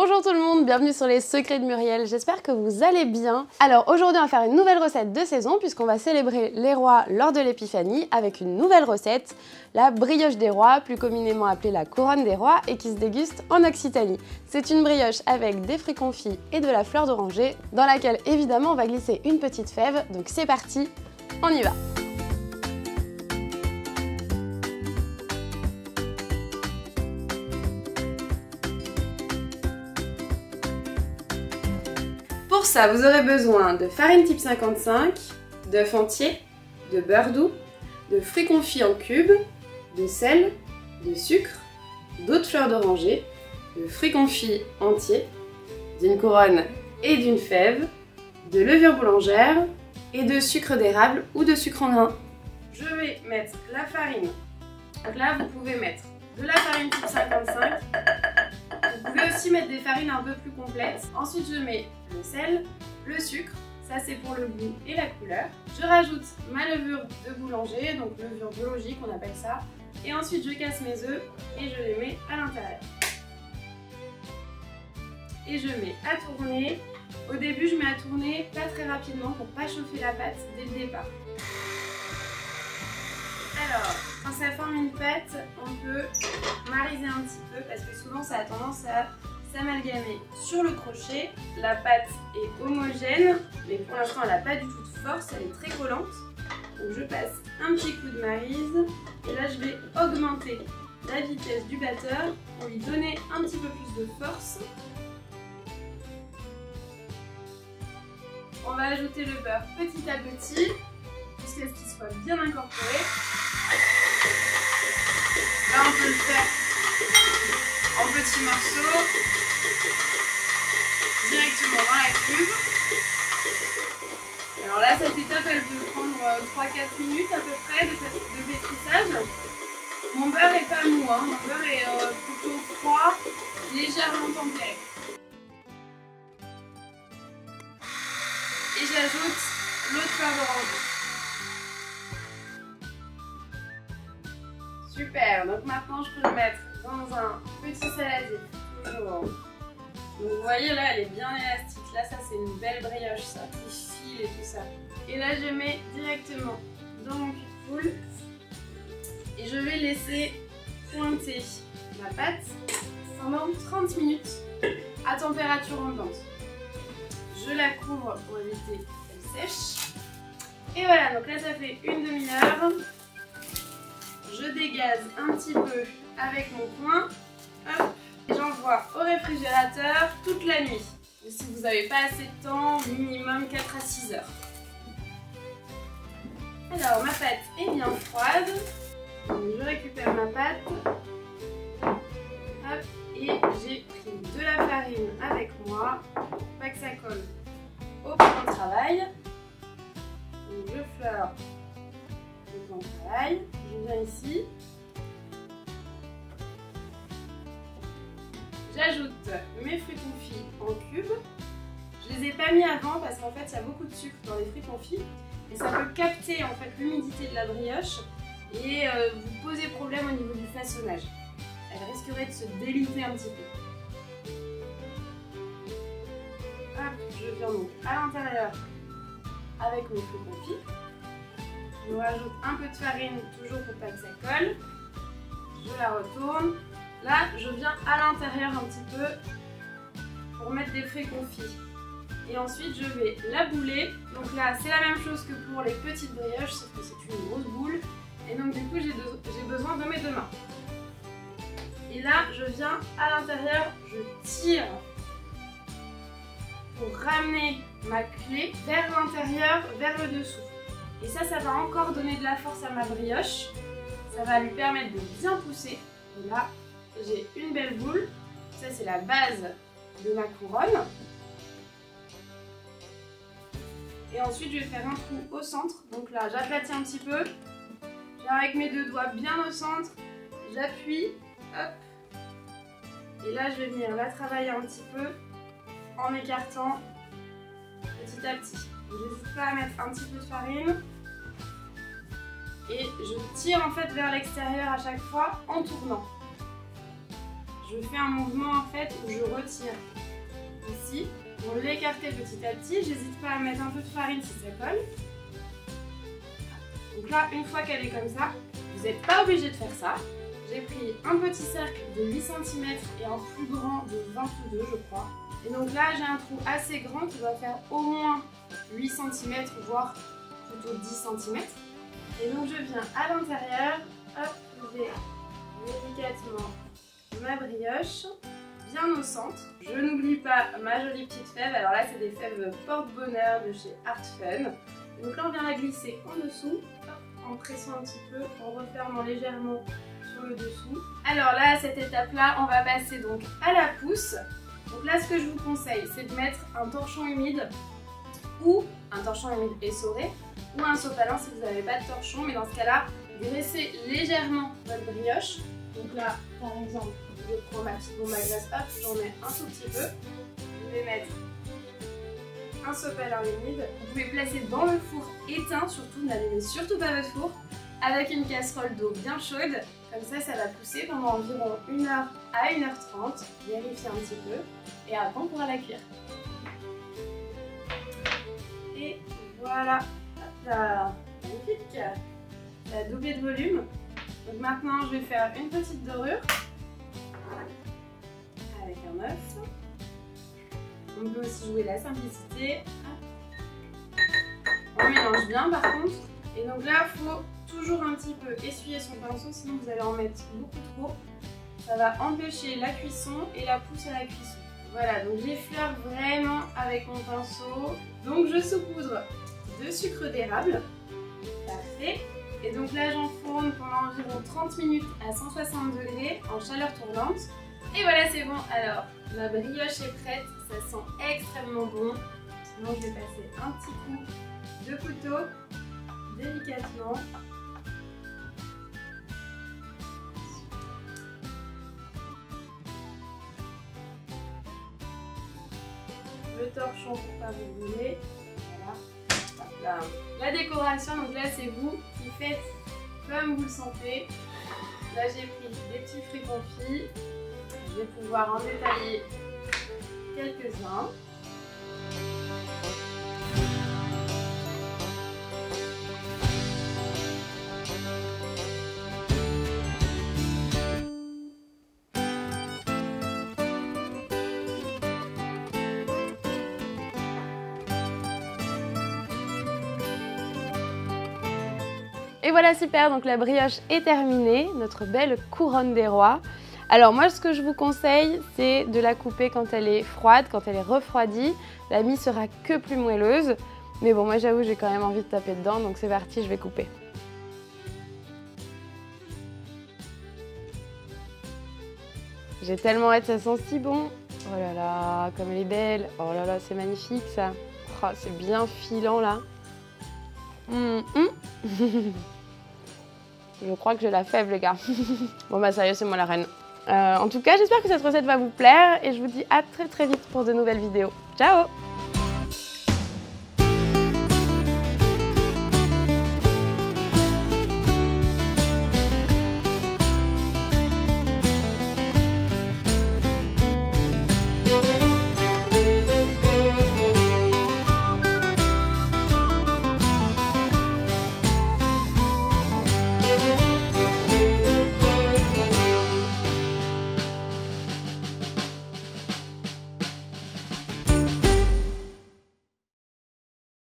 Bonjour tout le monde, bienvenue sur les secrets de Muriel, j'espère que vous allez bien. Alors aujourd'hui on va faire une nouvelle recette de saison puisqu'on va célébrer les rois lors de l'épiphanie avec une nouvelle recette, la brioche des rois, plus communément appelée la couronne des rois et qui se déguste en Occitanie. C'est une brioche avec des fruits confits et de la fleur d'oranger dans laquelle évidemment on va glisser une petite fève, donc c'est parti, on y va. Pour ça, vous aurez besoin de farine type 55, d'œufs entiers, de beurre doux, de fruits confits en cubes, de sel, de sucre, d'eau de fleur d'oranger, de fruits confits entiers, d'une couronne et d'une fève, de levure boulangère et de sucre d'érable ou de sucre en grains. Je vais mettre la farine. Donc là, vous pouvez mettre de la farine type 55. Vous pouvez aussi mettre des farines un peu plus complètes. Ensuite, je mets le sel, le sucre, ça c'est pour le goût et la couleur. Je rajoute ma levure de boulanger, donc levure biologique on appelle ça. Et ensuite, je casse mes œufs et je les mets à l'intérieur. Et je mets à tourner. Au début, je mets à tourner pas très rapidement pour pas chauffer la pâte dès le départ. Alors, quand ça forme une pâte, on peut mariser un petit peu parce que souvent ça a tendance à s'amalgamer sur le crochet. La pâte est homogène, mais pour l'instant elle n'a pas du tout de force, elle est très collante. Donc je passe un petit coup de maryse et là je vais augmenter la vitesse du batteur pour lui donner un petit peu plus de force. On va ajouter le beurre petit à petit jusqu'à ce qu'il soit bien incorporé. Là on peut le faire en petits morceaux, directement dans la cuve. Alors là cette étape elle peut prendre 3-4 minutes à peu près de pétrissage. Mon beurre est pas mou, hein. Mon beurre est plutôt froid, légèrement tempéré. Et j'ajoute l'eau de fleur d'oranger. Super, donc maintenant je peux le mettre dans un petit saladier. Toujours. Donc vous voyez là, elle est bien élastique. Là, ça c'est une belle brioche, ça, qui file et tout ça. Et là, je mets directement dans mon cul-de-poule et je vais laisser pointer ma pâte pendant 30 minutes à température ambiante. Je la couvre pour éviter qu'elle sèche. Et voilà, donc là, ça fait une demi-heure. Je dégaze un petit peu avec mon poing. Hop. J'envoie au réfrigérateur toute la nuit. Et si vous n'avez pas assez de temps, minimum 4 à 6 heures. Alors ma pâte est bien froide. Donc, je récupère ma pâte. Hop. Et j'ai pris de la farine avec moi. Pour pas que ça colle au plan de travail. Donc, je fleure le plan de travail. Je viens ici. J'ajoute mes fruits confits en cubes. Je les ai pas mis avant parce qu'en fait il y a beaucoup de sucre dans les fruits confits et ça peut capter en fait l'humidité de la brioche et vous poser problème au niveau du façonnage. Elle risquerait de se déliter un petit peu. Hop, je viens donc à l'intérieur avec mes fruits confits. Je rajoute un peu de farine toujours pour pas que ça colle. Je la retourne. Là, je viens à l'intérieur un petit peu pour mettre des fruits confits. Et ensuite, je vais la bouler. Donc là, c'est la même chose que pour les petites brioches, sauf que c'est une grosse boule. Et donc du coup, j'ai besoin de mes deux mains. Et là, je viens à l'intérieur, je tire pour ramener ma clé vers l'intérieur, vers le dessous. Et ça va encore donner de la force à ma brioche. Ça va lui permettre de bien pousser. Et là, j'ai une belle boule, ça c'est la base de ma couronne. Et ensuite je vais faire un trou au centre, donc là j'aplatis un petit peu. Je viens avec mes deux doigts bien au centre, j'appuie, hop. Et là je vais venir la travailler un petit peu en écartant petit à petit. N'hésite pas à mettre un petit peu de farine. Et je tire en fait vers l'extérieur à chaque fois en tournant. je fais un mouvement en fait où je retire ici pour l'écarter petit à petit. J'hésite pas à mettre un peu de farine si ça colle. Donc là, une fois qu'elle est comme ça, vous n'êtes pas obligé de faire ça. J'ai pris un petit cercle de 8 cm et un plus grand de 22 je crois. Et donc là, j'ai un trou assez grand qui va faire au moins 8 cm, voire plutôt 10 cm. Et donc je viens à l'intérieur, hop, je vais délicatement ma brioche, bien au centre. Je n'oublie pas ma jolie petite fève. Alors là, c'est des fèves porte-bonheur de chez Art Fun. Donc là, on vient la glisser en dessous, hop, en pressant un petit peu, en refermant légèrement sur le dessous. Alors là, à cette étape-là, on va passer donc à la pousse. Donc là, ce que je vous conseille, c'est de mettre un torchon humide ou un torchon humide essoré ou un sopalin si vous n'avez pas de torchon. Mais dans ce cas-là, graissez légèrement votre brioche. Donc là, par exemple, je prends ma petite bombe à glace, hop, j'en mets un tout petit peu. Je vais mettre un sopalin humide. Vous pouvez placer dans le four éteint, surtout n'allumez surtout pas votre four, avec une casserole d'eau bien chaude. Comme ça va pousser pendant environ 1h à 1h30. Vérifiez un petit peu et après on pourra la cuire. Et voilà, hop là, magnifique. Ça a doublé de volume. Donc maintenant je vais faire une petite dorure avec un œuf. On peut aussi jouer la simplicité. On mélange bien par contre. Et donc là, il faut toujours un petit peu essuyer son pinceau, sinon vous allez en mettre beaucoup trop. Ça va empêcher la cuisson et la pousse à la cuisson. Voilà, donc j'effleure vraiment avec mon pinceau. Donc je saupoudre de sucre d'érable. Parfait. Et donc là, j'enfourne pendant environ 30 minutes à 160 degrés en chaleur tournante. Et voilà, c'est bon. Alors, ma brioche est prête. Ça sent extrêmement bon. Donc je vais passer un petit coup de couteau, délicatement. Le torchon pour pas vous brûler. Voilà. La décoration, donc là c'est vous qui faites comme vous le sentez. Là j'ai pris des petits fruits confits. Je vais pouvoir en détailler quelques-uns. Et voilà, super, donc la brioche est terminée, notre belle couronne des rois. Alors moi, ce que je vous conseille, c'est de la couper quand elle est froide, quand elle est refroidie. La mie sera que plus moelleuse. Mais bon, moi j'avoue, j'ai quand même envie de taper dedans, donc c'est parti, je vais couper. J'ai tellement hâte, ça sent si bon. Oh là là, comme elle est belle. Oh là là, c'est magnifique ça. Oh, c'est bien filant là. Je crois que j'ai la fève les gars. Bon bah sérieux, c'est moi la reine. En tout cas, j'espère que cette recette va vous plaire et je vous dis à très vite pour de nouvelles vidéos. Ciao!